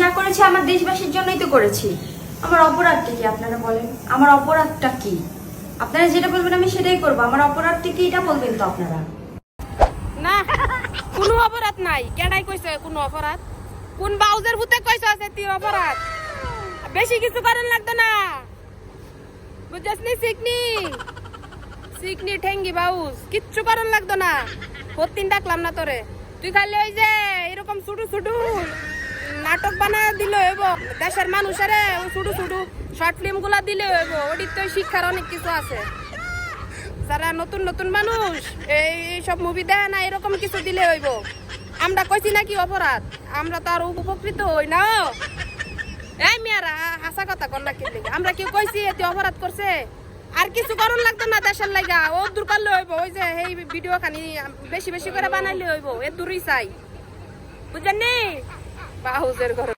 যা করেছি আমার দেশবাসীর জন্যই তো করেছি। আমার অপরাধটা কি আপনারা বলেন? আমার অপরাধটা কি? আপনারা যেটা বলবেন আমি সেটাই করবো। আমার অপরাধটা কি এটা বলবেন তো আপনারা। না, কোনো অপরাধ নাই। কেডাই কইছে কোনো অপরাধ? কোন বাউজের ভূতে কইছে আছে তুই অপরাধ? বেশি কিছু করেন লাগতো না, বুঝছস নি? সিকনি ঠেঙ্গি বাউজ কিচ্ছু করেন লাগতো না। প্রতিদিন ডাকলাম না তোরে, তুই খালি ওই যে এরকম ছোটু ছোটু নাটক বানায় দিলে হইব। দেশের মানুষের ছোটু ছোটু শর্ট ফিল্ম গুলা দিলে হইব। ওটির তো শিক্ষার অনেক কিছু আছে। যারা নতুন নতুন মানুষ এই সব মুভি দেয় না, এরকম কিছু দিলে হইব। আমরা কইছি নাকি অপরাধ? আমরা তো আর উপকৃত হই না। এই মেয়েরা হাসা কথা কর না, কি আমরা কি কইছি এতে অপরাধ করছে? আর কিছু করণ লাগতো না দেশের লাগা। ও দূর করলে হইব। ওই যে এই ভিডিও খানি বেশি বেশি করে বানাইলে হইব। এ দূরই চাই, বুঝলেন নি? বাহুজের ঘর।